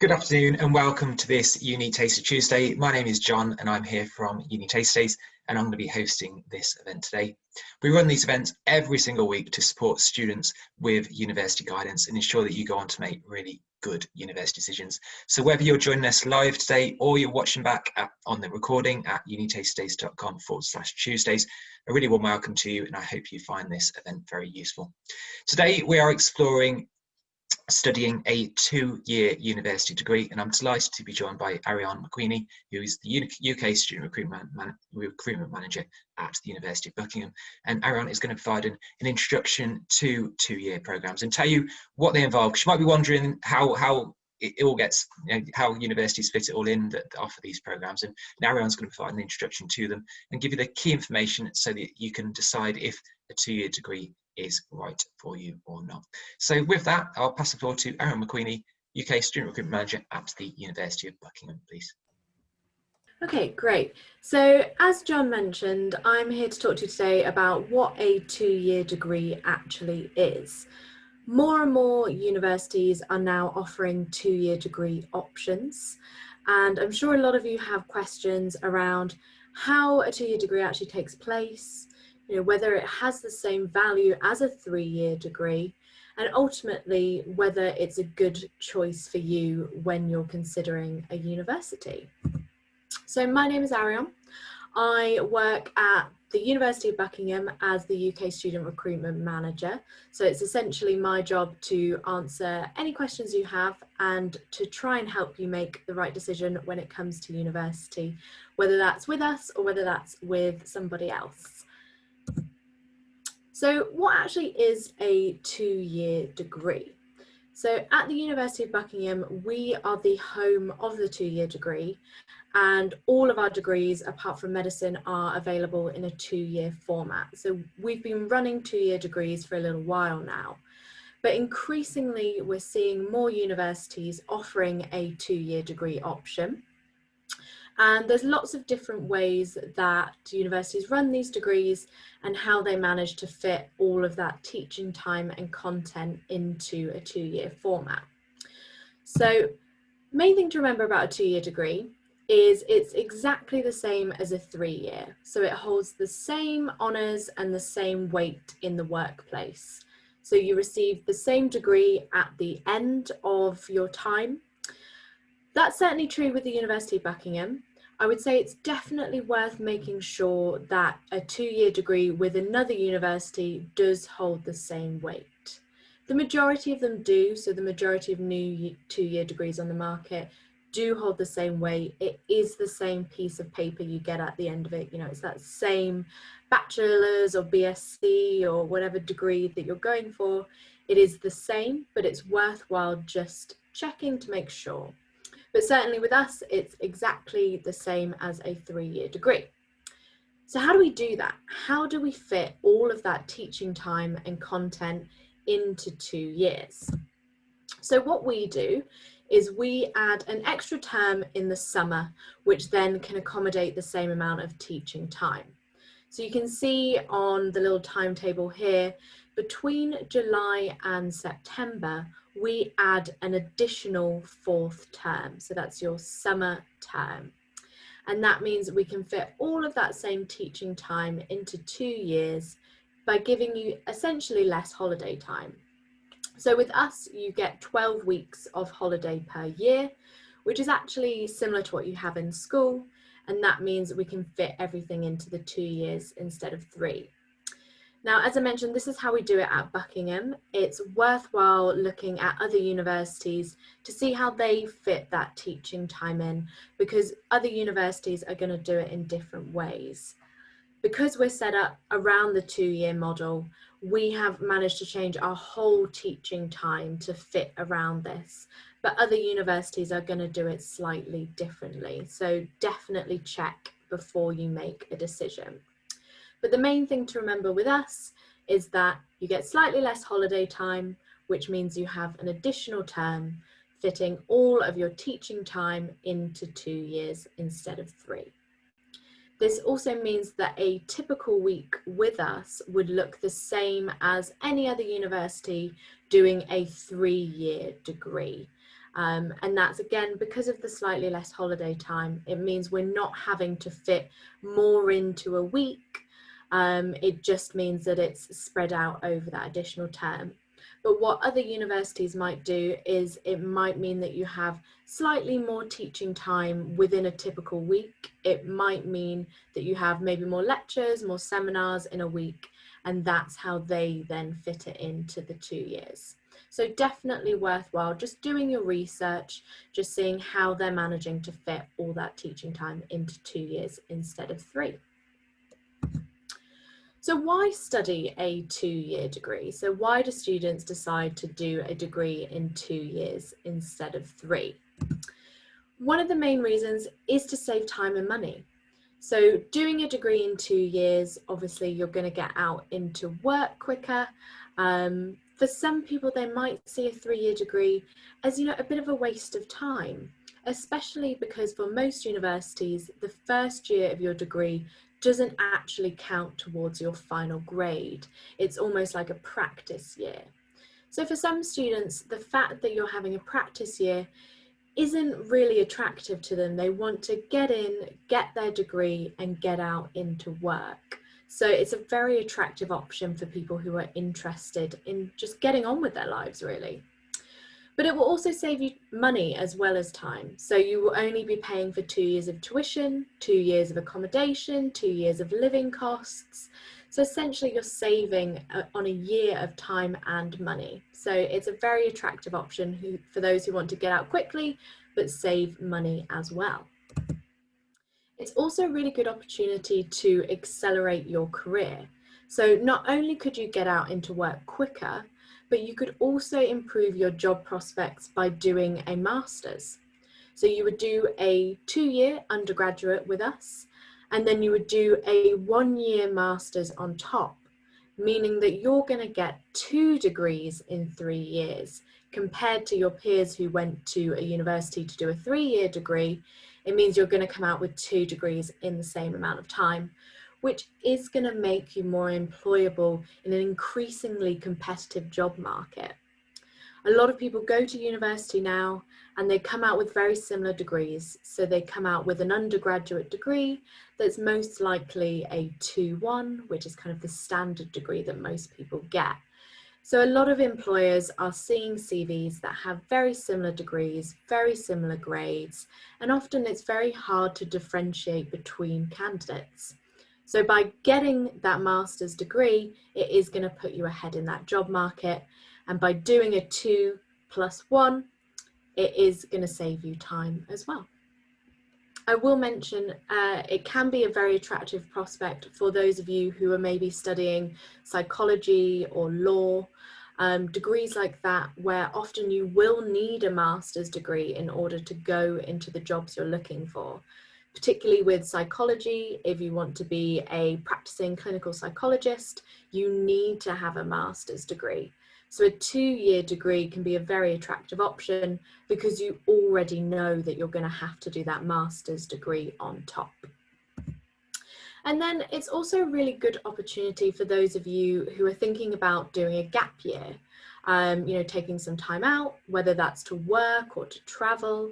Good afternoon and welcome to this Uni Taster Tuesday. My name is John and I'm here from UniTasterDays and I'm going to be hosting this event today. We run these events every single week to support students with university guidance and ensure that you go on to make really good university decisions. So whether you're joining us live today or you're watching back on the recording at unitasterdays.com/Tuesdays, a really warm welcome to you and I hope you find this event very useful. Today we are exploring studying a 2-year university degree, and I'm delighted to be joined by Arione McQueenie, who is the UK Student Recruitment Manager at the University of Buckingham. And Arione is going to provide an introduction to 2-year programs and tell you what they involve, because you might be wondering how it all gets, how universities fit it all in that offer these programs. And Arione's going to provide an introduction to them and give you the key information so that you can decide if a 2-year degree is right for you or not. So with that, I'll pass the floor to Arione McQueenie, UK Student Recruitment Manager at the University of Buckingham, please. Okay, great. So as John mentioned, I'm here to talk to you today about what a 2-year degree actually is. More and more universities are now offering 2-year degree options, and I'm sure a lot of you have questions around how a 2-year degree actually takes place, whether it has the same value as a 3-year degree, and ultimately whether it's a good choice for you when you're considering a university. So my name is Arione. I work at the University of Buckingham as the UK Student Recruitment Manager. So it's essentially my job to answer any questions you have and to try and help you make the right decision when it comes to university, whether that's with us or whether that's with somebody else. So what actually is a 2-year degree? So at the University of Buckingham, we are the home of the 2-year degree, and all of our degrees, apart from medicine, are available in a 2-year format. So we've been running 2-year degrees for a little while now, but increasingly we're seeing more universities offering a 2-year degree option. And there's lots of different ways that universities run these degrees and how they manage to fit all of that teaching time and content into a 2-year format. So main thing to remember about a 2-year degree is it's exactly the same as a 3-year. So it holds the same honours and the same weight in the workplace. So you receive the same degree at the end of your time. That's certainly true with the University of Buckingham. I would say it's definitely worth making sure that a 2-year degree with another university does hold the same weight. The majority of them do, so the majority of new 2-year degrees on the market do hold the same weight. It is the same piece of paper you get at the end of it. It's that same bachelor's or BSc or whatever degree that you're going for. It is the same, but it's worthwhile just checking to make sure. But certainly with us, it's exactly the same as a 3-year degree. So how do we do that? How do we fit all of that teaching time and content into 2 years? So what we do is we add an extra term in the summer, which then can accommodate the same amount of teaching time. So you can see on the little timetable here, between July and September, we add an additional 4th term. So that's your summer term. And that means we can fit all of that same teaching time into 2 years by giving you essentially less holiday time. So with us, you get 12 weeks of holiday per year, which is actually similar to what you have in school. And that means we can fit everything into the 2 years instead of 3. Now, as I mentioned, this is how we do it at Buckingham. It's worthwhile looking at other universities to see how they fit that teaching time in, because other universities are going to do it in different ways. Because we're set up around the 2-year model, we have managed to change our whole teaching time to fit around this. But other universities are going to do it slightly differently. So definitely check before you make a decision. But the main thing to remember with us is that you get slightly less holiday time, which means you have an additional term, fitting all of your teaching time into 2 years instead of 3. This also means that a typical week with us would look the same as any other university doing a 3-year degree. And that's again because of the slightly less holiday time. It means we're not having to fit more into a week. It just means that it's spread out over that additional term. But what other universities might do is it might mean that you have slightly more teaching time within a typical week. It might mean that you have maybe more lectures, more seminars in a week, and that's how they then fit it into the 2 years. So definitely worthwhile just doing your research, just seeing how they're managing to fit all that teaching time into 2 years instead of 3. So why study a 2-year degree? So why do students decide to do a degree in 2 years instead of 3? One of the main reasons is to save time and money. So doing a degree in 2 years, obviously you're going to get out into work quicker. For some people, they might see a 3-year degree as, a bit of a waste of time, especially because for most universities, the first year of your degree doesn't actually count towards your final grade. It's almost like a practice year. So for some students, the fact that you're having a practice year isn't really attractive to them. They want to get in, get their degree and get out into work. So it's a very attractive option for people who are interested in just getting on with their lives, really. But it will also save you money as well as time. So you will only be paying for 2 years of tuition, 2 years of accommodation, 2 years of living costs. So essentially you're saving on a year of time and money. So it's a very attractive option for those who want to get out quickly, but save money as well. It's also a really good opportunity to accelerate your career. So not only could you get out into work quicker, but you could also improve your job prospects by doing a master's. So you would do a 2-year undergraduate with us, and then you would do a 1-year master's on top, meaning that you're going to get 2 degrees in 3 years compared to your peers who went to a university to do a 3-year degree. It means you're going to come out with 2 degrees in the same amount of time, which is going to make you more employable in an increasingly competitive job market. A lot of people go to university now and they come out with very similar degrees. So they come out with an undergraduate degree that's most likely a 2-1, which is kind of the standard degree that most people get. So a lot of employers are seeing CVs that have very similar degrees, very similar grades, and often it's very hard to differentiate between candidates. So by getting that master's degree, it is going to put you ahead in that job market. And by doing a 2+1, it is going to save you time as well. I will mention it can be a very attractive prospect for those of you who are maybe studying psychology or law, degrees like that, where often you will need a master's degree in order to go into the jobs you're looking for. Particularly with psychology, if you want to be a practicing clinical psychologist, you need to have a master's degree. So a 2-year degree can be a very attractive option because you already know that you're going to have to do that master's degree on top. And then it's also a really good opportunity for those of you who are thinking about doing a gap year, taking some time out, whether that's to work or to travel.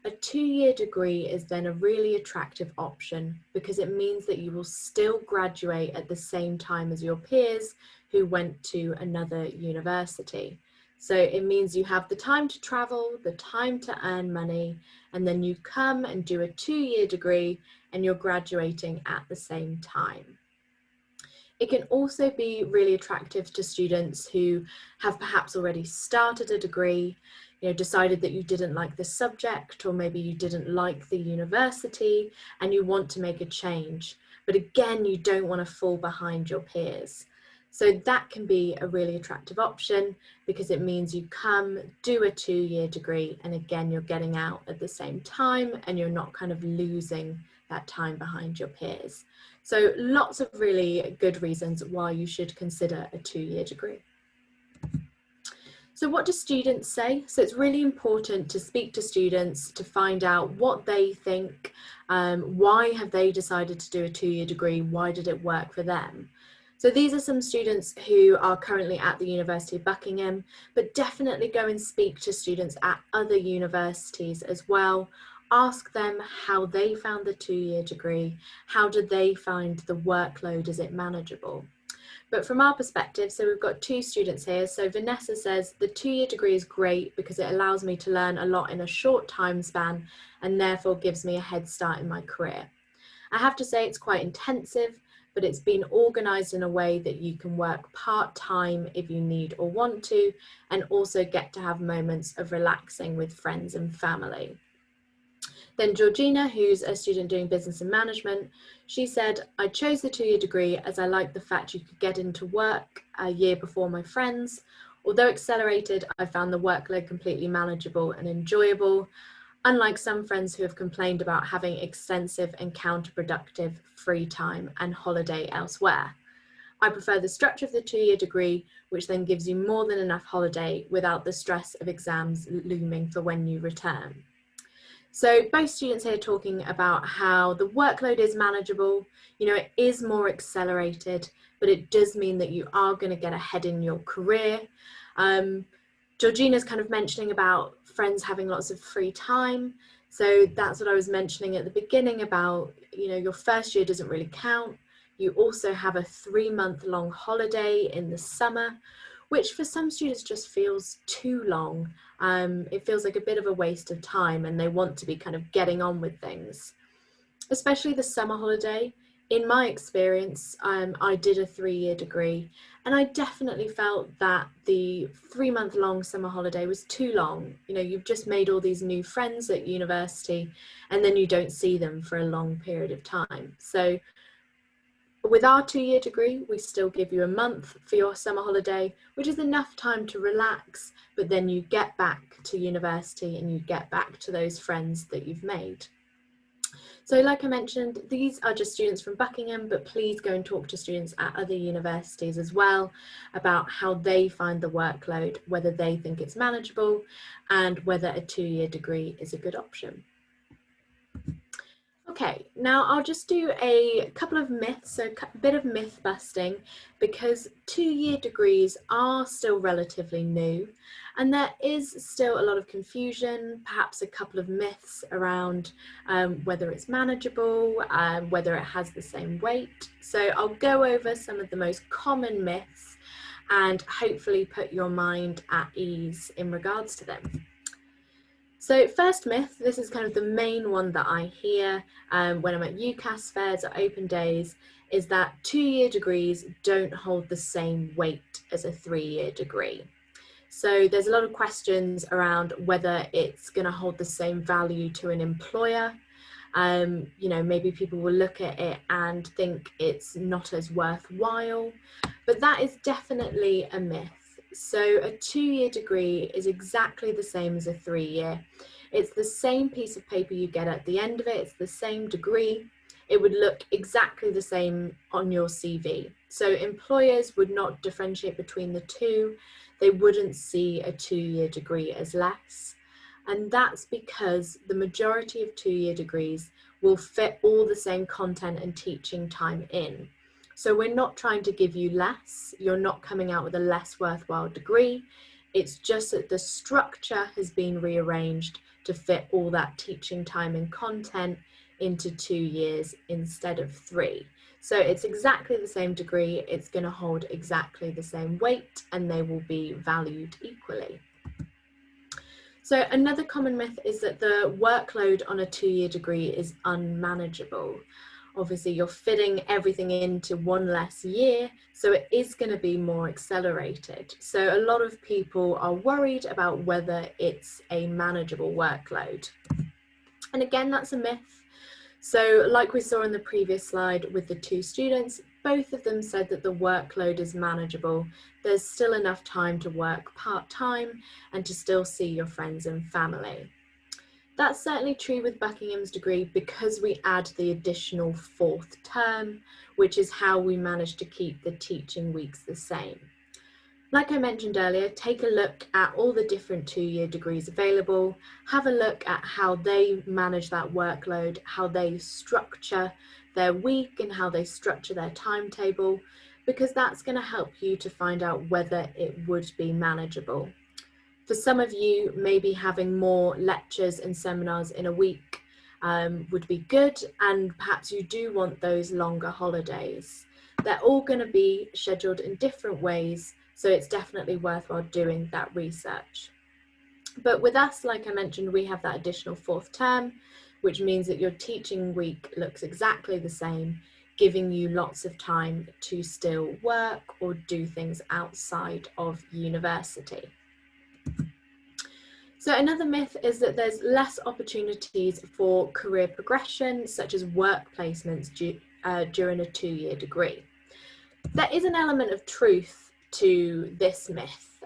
A 2-year degree is then a really attractive option because it means that you will still graduate at the same time as your peers who went to another university. So it means you have the time to travel, the time to earn money, and then you come and do a 2-year degree and you're graduating at the same time. It can also be really attractive to students who have perhaps already started a degree, decided that you didn't like the subject, or maybe you didn't like the university and you want to make a change. But again, you don't want to fall behind your peers. So that can be a really attractive option because it means you come, do a 2-year degree, and again, you're getting out at the same time and you're not kind of losing that time behind your peers. So lots of really good reasons why you should consider a 2-year degree. So what do students say? So it's really important to speak to students to find out what they think, why have they decided to do a 2-year degree, why did it work for them? So these are some students who are currently at the University of Buckingham, but definitely go and speak to students at other universities as well. Ask them how they found the 2-year degree. How did they find the workload? Is it manageable? But from our perspective, so we've got 2 students here. So Vanessa says the 2-year degree is great because it allows me to learn a lot in a short time span and therefore gives me a head start in my career. I have to say it's quite intensive, but it's been organised in a way that you can work part-time if you need or want to, and also get to have moments of relaxing with friends and family. Then Georgina, who's a student doing business and management, she said, I chose the 2-year degree as I liked the fact you could get into work a year before my friends. Although accelerated, I found the workload completely manageable and enjoyable, unlike some friends who have complained about having extensive and counterproductive free time and holiday elsewhere. I prefer the structure of the 2-year degree, which then gives you more than enough holiday without the stress of exams looming for when you return. So both students here talking about how the workload is manageable, it is more accelerated, but it does mean that you are going to get ahead in your career. Georgina's kind of mentioning about friends having lots of free time. So that's what I was mentioning at the beginning about, your first year doesn't really count. You also have a 3-month-long holiday in the summer, which for some students just feels too long. It feels like a bit of a waste of time and they want to be kind of getting on with things, especially the summer holiday. In my experience, I did a 3-year degree and I definitely felt that the 3-month-long summer holiday was too long. You've just made all these new friends at university and then you don't see them for a long period of time. So with our 2-year degree, we still give you a month for your summer holiday, which is enough time to relax, but then you get back to university and you get back to those friends that you've made. So like I mentioned, these are just students from Buckingham, but please go and talk to students at other universities as well about how they find the workload, whether they think it's manageable and whether a 2-year degree is a good option. Okay, now I'll just do a couple of myths, so a bit of myth busting, because 2-year degrees are still relatively new and there is still a lot of confusion, perhaps a couple of myths around whether it's manageable, whether it has the same weight. So I'll go over some of the most common myths and hopefully put your mind at ease in regards to them. So first myth, this is kind of the main one that I hear when I'm at UCAS fairs or open days, is that 2-year degrees don't hold the same weight as a 3-year degree. So there's a lot of questions around whether it's going to hold the same value to an employer. Maybe people will look at it and think it's not as worthwhile, but that is definitely a myth. So a 2-year degree is exactly the same as a 3-year. It's the same piece of paper you get at the end of it. It's the same degree. It would look exactly the same on your CV. So employers would not differentiate between the two. They wouldn't see a 2-year degree as less. And that's because the majority of 2-year degrees will fit all the same content and teaching time in. So we're not trying to give you less. You're not coming out with a less worthwhile degree. It's just that the structure has been rearranged to fit all that teaching time and content into 2 years instead of 3. So it's exactly the same degree. It's going to hold exactly the same weight and they will be valued equally. So another common myth is that the workload on a 2-year degree is unmanageable. Obviously, you're fitting everything into one less year, so it is going to be more accelerated. So a lot of people are worried about whether it's a manageable workload. And again, that's a myth. So like we saw in the previous slide with the 2 students, both of them said that the workload is manageable. There's still enough time to work part-time and to still see your friends and family. That's certainly true with Buckingham's degree because we add the additional 4th term, which is how we manage to keep the teaching weeks the same. Like I mentioned earlier, take a look at all the different 2-year degrees available, have a look at how they manage that workload, how they structure their week and how they structure their timetable, because that's going to help you to find out whether it would be manageable. For some of you, maybe having more lectures and seminars in a week would be good, and perhaps you do want those longer holidays. They're all going to be scheduled in different ways, so it's definitely worthwhile doing that research. But with us, like I mentioned, we have that additional 4th term, which means that your teaching week looks exactly the same, giving you lots of time to still work or do things outside of university. So another myth is that there's less opportunities for career progression, such as work placements during a 2-year degree. There is an element of truth to this myth.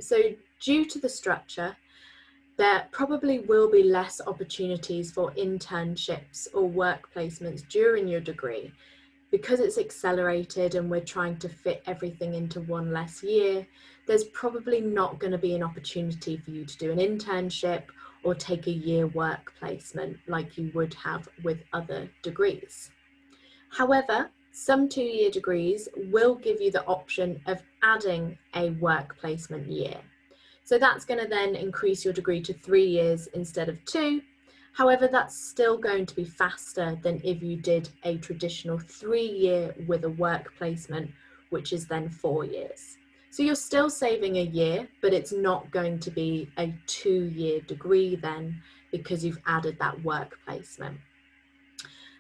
So due to the structure, there probably will be less opportunities for internships or work placements during your degree. Because it's accelerated and we're trying to fit everything into one less year, there's probably not going to be an opportunity for you to do an internship or take a year work placement like you would have with other degrees. However, some 2-year degrees will give you the option of adding a work placement year. So that's going to then increase your degree to 3 years instead of 2. However, that's still going to be faster than if you did a traditional 3-year with a work placement, which is then 4 years. So you're still saving a year, but it's not going to be a 2-year degree then, because you've added that work placement.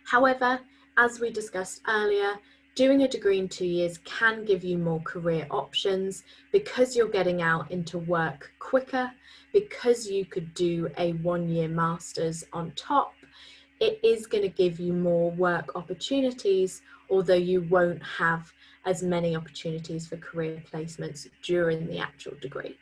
However, as we discussed earlier, doing a degree in 2 years can give you more career options because you're getting out into work quicker, because you could do a 1-year master's on top. It is going to give you more work opportunities, although you won't have as many opportunities for career placements during the actual degree.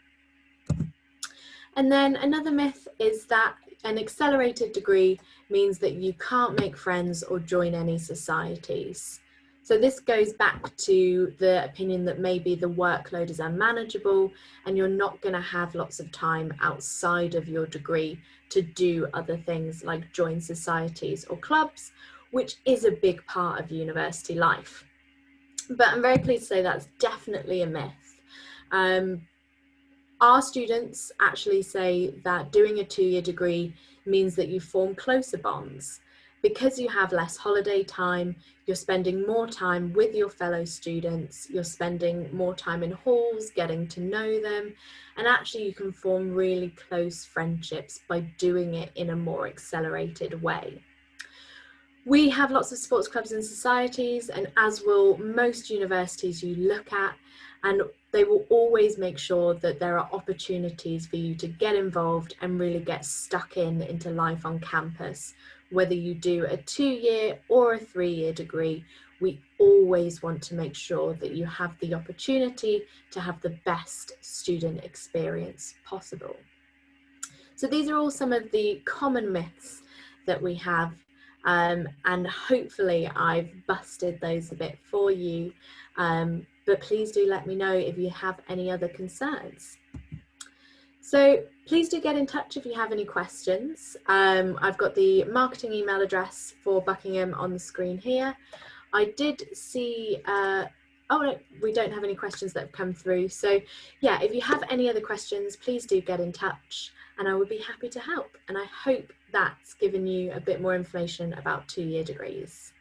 And then another myth is that an accelerated degree means that you can't make friends or join any societies. So this goes back to the opinion that maybe the workload is unmanageable and you're not going to have lots of time outside of your degree to do other things like join societies or clubs, which is a big part of university life. But I'm very pleased to say that's definitely a myth. Our students actually say that doing a 2-year degree means that you form closer bonds. Because you have less holiday time, you're spending more time with your fellow students, you're spending more time in halls, getting to know them, and actually you can form really close friendships by doing it in a more accelerated way. We have lots of sports clubs and societies, and as will most universities you look at, and they will always make sure that there are opportunities for you to get involved and really get stuck into life on campus. Whether you do a 2-year or a 3-year degree, we always want to make sure that you have the opportunity to have the best student experience possible. So these are all some of the common myths that we have, and hopefully I've busted those a bit for you, but please do let me know if you have any other concerns. So please do get in touch if you have any questions. I've got the marketing email address for Buckingham on the screen here. I did see, oh no, we don't have any questions that have come through. So yeah, if you have any other questions, please do get in touch and I would be happy to help. And I hope that's given you a bit more information about 2-year degrees.